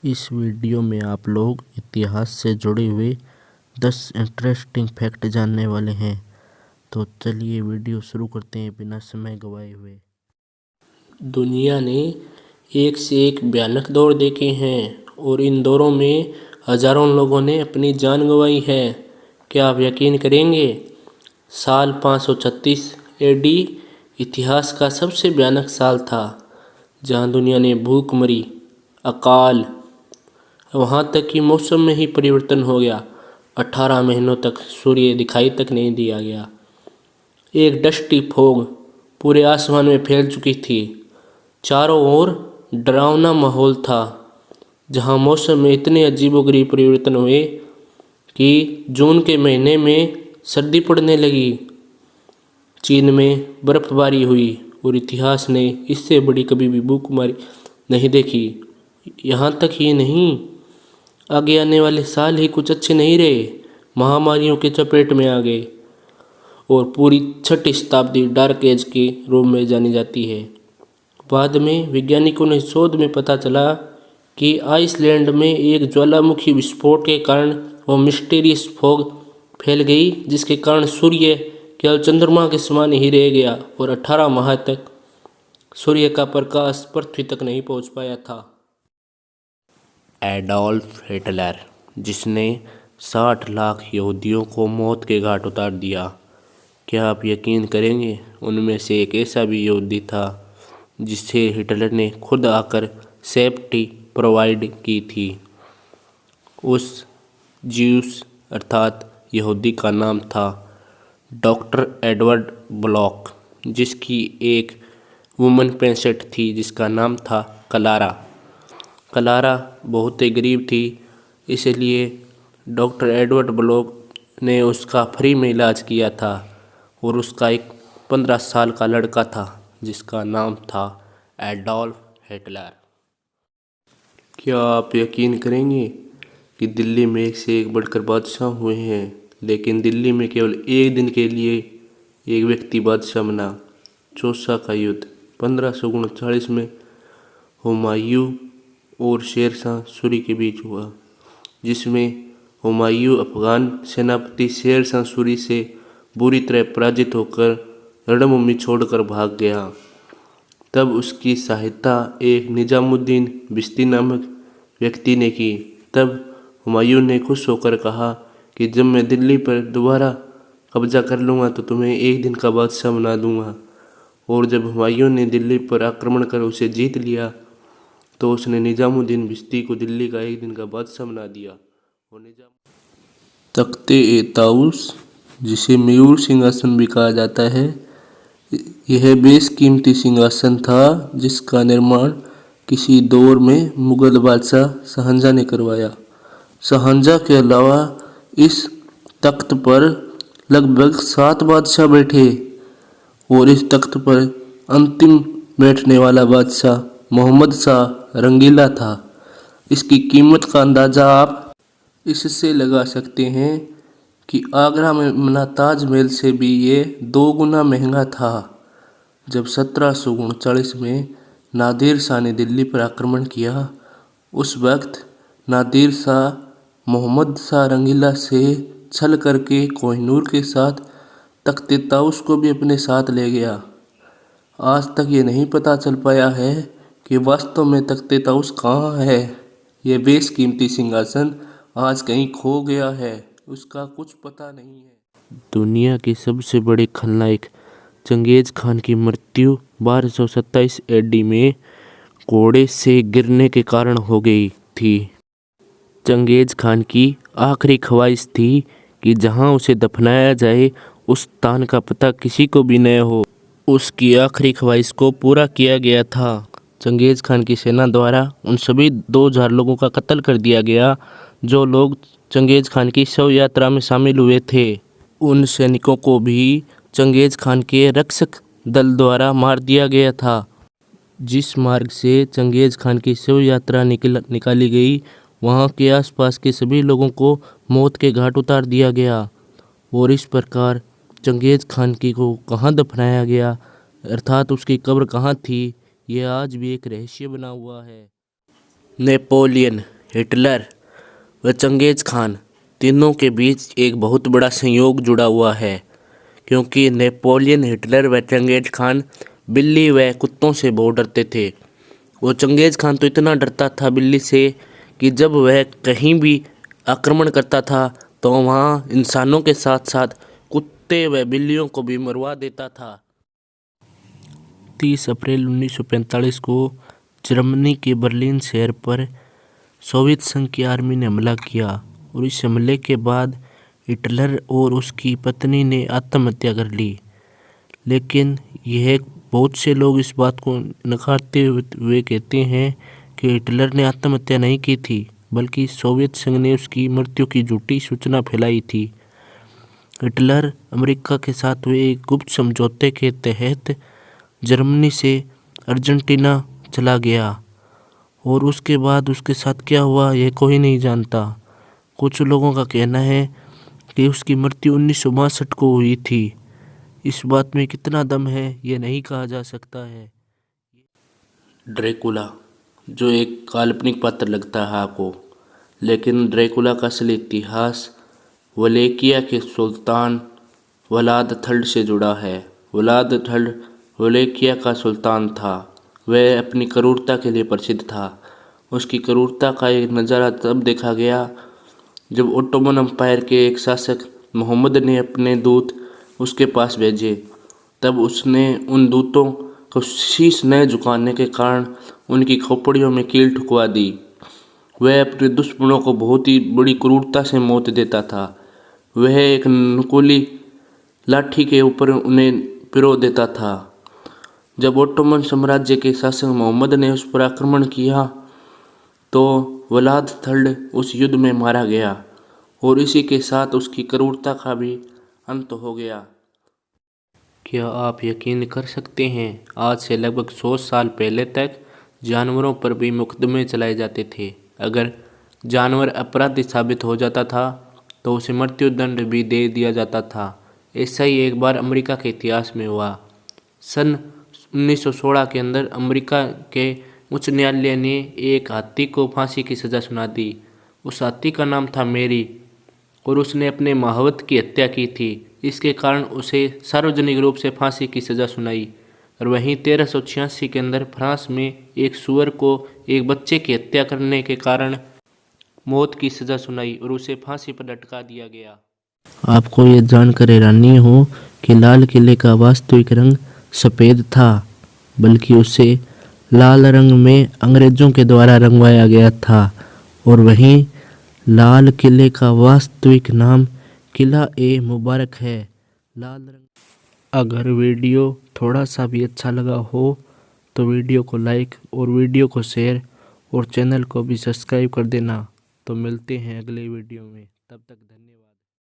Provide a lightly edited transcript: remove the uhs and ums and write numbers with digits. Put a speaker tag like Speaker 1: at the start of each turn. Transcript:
Speaker 1: इस वीडियो में आप लोग इतिहास से जुड़े हुए 10 इंटरेस्टिंग फैक्ट जानने वाले हैं। तो चलिए वीडियो शुरू करते हैं बिना समय गवाए हुए।
Speaker 2: दुनिया ने एक से एक भयानक दौर देखे हैं और इन दौरों में हजारों लोगों ने अपनी जान गंवाई है। क्या आप यकीन करेंगे? साल 536 एडी इतिहास का सबसे भयानक साल था, जहां दुनिया ने भूखमरी, अकाल, वहां तक कि मौसम में ही परिवर्तन हो गया। 18 महीनों तक सूर्य दिखाई तक नहीं दिया गया। एक डस्टी फोग पूरे आसमान में फैल चुकी थी। चारों ओर डरावना माहौल था, जहां मौसम में इतने अजीबोगरीब परिवर्तन हुए कि जून के महीने में सर्दी पड़ने लगी। चीन में बर्फबारी हुई और इतिहास ने इससे बड़ी कभी भी भूखमरी नहीं देखी। यहाँ तक ही नहीं, आगे आने वाले साल ही कुछ अच्छे नहीं रहे। महामारियों के चपेट में आ गए और पूरी 6ठी शताब्दी डार्क एज के रूप में जानी जाती है। बाद में वैज्ञानिकों ने शोध में पता चला कि आइसलैंड में एक ज्वालामुखी विस्फोट के कारण वो मिस्टीरियस फॉग फैल गई, जिसके कारण सूर्य केवल चंद्रमा के समान ही रह गया और 18 माह तक सूर्य का प्रकाश पृथ्वी तक नहीं पहुंच पाया था।
Speaker 1: एडोल्फ हिटलर, जिसने 60 लाख यहूदियों को मौत के घाट उतार दिया। क्या आप यकीन करेंगे, उनमें से एक ऐसा भी यहूदी था जिसे हिटलर ने खुद आकर सेफ्टी प्रोवाइड की थी। उस ज्यूस अर्थात यहूदी का नाम था डॉक्टर एडवर्ड ब्लॉक, जिसकी एक वुमन पेशेंट थी जिसका नाम था क्लारा। क्लारा बहुत ही गरीब थी, इसलिए डॉक्टर एडवर्ड ब्लॉक ने उसका फ्री में इलाज किया था और उसका एक 15 साल का लड़का था जिसका नाम था एडोल्फ हिटलर।
Speaker 2: क्या आप यकीन करेंगे कि दिल्ली में एक से एक बढ़कर बादशाह हुए हैं, लेकिन दिल्ली में केवल एक दिन के लिए एक व्यक्ति बादशाह बना। चौसा का युद्ध 1539 में हुमायूं और शेरशाह सूरी के बीच हुआ, जिसमें हुमायूं अफगान सेनापति शेरशाह सूरी से बुरी तरह पराजित होकर रणभूमि छोड़कर भाग गया। तब उसकी सहायता एक निजामुद्दीन बिश्ती नामक व्यक्ति ने की। तब हुमायूं ने खुश होकर कहा कि जब मैं दिल्ली पर दोबारा कब्जा कर लूँगा तो तुम्हें एक दिन का बादशाह बना दूंगा। और जब हुमायूं ने दिल्ली पर आक्रमण कर उसे जीत लिया तो उसने निजामुद्दीन बिश्ती को दिल्ली का एक दिन का बादशाह बना दिया। और तख्ते ए ताऊस, जिसे मयूर सिंहासन भी कहा जाता है, यह बेशकीमती सिंहासन था जिसका निर्माण किसी दौर में मुगल बादशाह शाहजहां ने करवाया। शाहजहां के अलावा इस तख्त पर लगभग 7 बादशाह बैठे और इस तख्त पर अंतिम बैठने वाला बादशाह मोहम्मद शाह रंगीला था। इसकी कीमत का अंदाज़ा आप इससे लगा सकते हैं कि आगरा में बना ताजमहल से भी ये 2 गुना महंगा था। जब 1739 में नादिर शाह ने दिल्ली पर आक्रमण किया, उस वक्त नादिर शाह मोहम्मद शाह रंगीला से छल करके कोहिनूर के साथ तख्ते ताऊस को भी अपने साथ ले गया। आज तक ये नहीं पता चल पाया है कि वास्तव में तख्ते ताऊस कहाँ है। यह बेशकीमती सिंहासन आज कहीं खो गया है, उसका कुछ पता नहीं है।
Speaker 1: दुनिया के सबसे बड़े खलनायक चंगेज खान की मृत्यु 1227 एडी में घोड़े से गिरने के कारण हो गई थी। चंगेज खान की आखिरी ख्वाहिश थी कि जहां उसे दफनाया जाए उस स्थान का पता किसी को भी न हो। उसकी आखिरी ख्वाहिश को पूरा किया गया था। चंगेज खान की सेना द्वारा उन सभी 2000 लोगों का कत्ल कर दिया गया जो लोग चंगेज खान की शव यात्रा में शामिल हुए थे। उन सैनिकों को भी चंगेज खान के रक्षक दल द्वारा मार दिया गया था। जिस मार्ग से चंगेज खान की शव यात्रा निकाली गई, वहां के आसपास के सभी लोगों को मौत के घाट उतार दिया गया। और इस प्रकार चंगेज खान की को कहाँ दफनाया गया, अर्थात उसकी कब्र कहाँ थी, यह आज भी एक रहस्य बना हुआ है। नेपोलियन, हिटलर व चंगेज खान तीनों के बीच एक बहुत बड़ा संयोग जुड़ा हुआ है, क्योंकि नेपोलियन, हिटलर व चंगेज खान बिल्ली व कुत्तों से बहुत डरते थे। वो चंगेज खान तो इतना डरता था बिल्ली से कि जब वह कहीं भी आक्रमण करता था तो वहाँ इंसानों के साथ साथ कुत्ते व बिल्लियों को भी मरवा देता था। 30 अप्रैल 1945 को जर्मनी के बर्लिन शहर पर सोवियत संघ की आर्मी ने हमला किया और इस हमले के बाद हिटलर और उसकी पत्नी ने आत्महत्या कर ली। लेकिन यह बहुत से लोग इस बात को नकारते हुए कहते हैं कि हिटलर ने आत्महत्या नहीं की थी, बल्कि सोवियत संघ ने उसकी मृत्यु की झूठी सूचना फैलाई थी। हिटलर अमेरिका के साथ हुए एक गुप्त समझौते के तहत जर्मनी से अर्जेंटीना चला गया और उसके बाद उसके साथ क्या हुआ यह कोई नहीं जानता। कुछ लोगों का कहना है कि उसकी मृत्यु 1962 को हुई थी। इस बात में कितना दम है ये नहीं कहा जा सकता है।
Speaker 2: ड्रैकुला, जो एक काल्पनिक पात्र लगता है आपको, लेकिन ड्रैकुला का असली इतिहास वलेकिया के सुल्तान वलाद थर्ड से जुड़ा है। वलाद थर्ड वलेकिया का सुल्तान था। वह अपनी क्रूरता के लिए प्रसिद्ध था। उसकी क्रूरता का एक नज़ारा तब देखा गया जब ओटोमन अम्पायर के एक शासक मोहम्मद ने अपने दूत उसके पास भेजे। तब उसने उन दूतों को शीश न झुकाने के कारण उनकी खोपड़ियों में कील ठुकवा दी। वह अपने दुश्मनों को बहुत ही बड़ी क्रूरता से मौत देता था। वह एक नुकीली लाठी के ऊपर उन्हें पिरो देता था। जब ओटोमन साम्राज्य के शासक मोहम्मद ने उस पर आक्रमण किया तो वलाद थर्ड उस युद्ध में मारा गया और इसी के साथ उसकी क्रूरता का भी अंत हो गया। क्या आप यकीन कर सकते हैं, आज से लगभग 100 साल पहले तक जानवरों पर भी मुकदमे चलाए जाते थे। अगर जानवर अपराधी साबित हो जाता था तो उसे मृत्युदंड भी दे दिया जाता था। ऐसा ही एक बार अमेरिका के इतिहास में हुआ। सन 1916 के अंदर अमेरिका के उच्च न्यायालय ने एक हाथी को फांसी की सज़ा सुना दी। उस हाथी का नाम था मेरी और उसने अपने महावत की हत्या की थी। इसके कारण उसे सार्वजनिक रूप से फांसी की सज़ा सुनाई। और वहीं 1386 के अंदर फ्रांस में एक सुअर को एक बच्चे की हत्या करने के कारण मौत की सज़ा सुनाई और उसे फांसी पर लटका दिया गया।
Speaker 1: आपको ये जानकर हैरानी हो कि लाल किले का वास्तविक रंग सफ़ेद था, बल्कि उसे लाल रंग में अंग्रेज़ों के द्वारा रंगवाया गया था। और वहीं लाल किले का वास्तविक नाम किला ए मुबारक है। लाल रंग। अगर वीडियो थोड़ा सा भी अच्छा लगा हो तो वीडियो को लाइक और वीडियो को शेयर और चैनल को भी सब्सक्राइब कर देना। तो मिलते हैं अगले वीडियो में, तब तक धन्यवाद।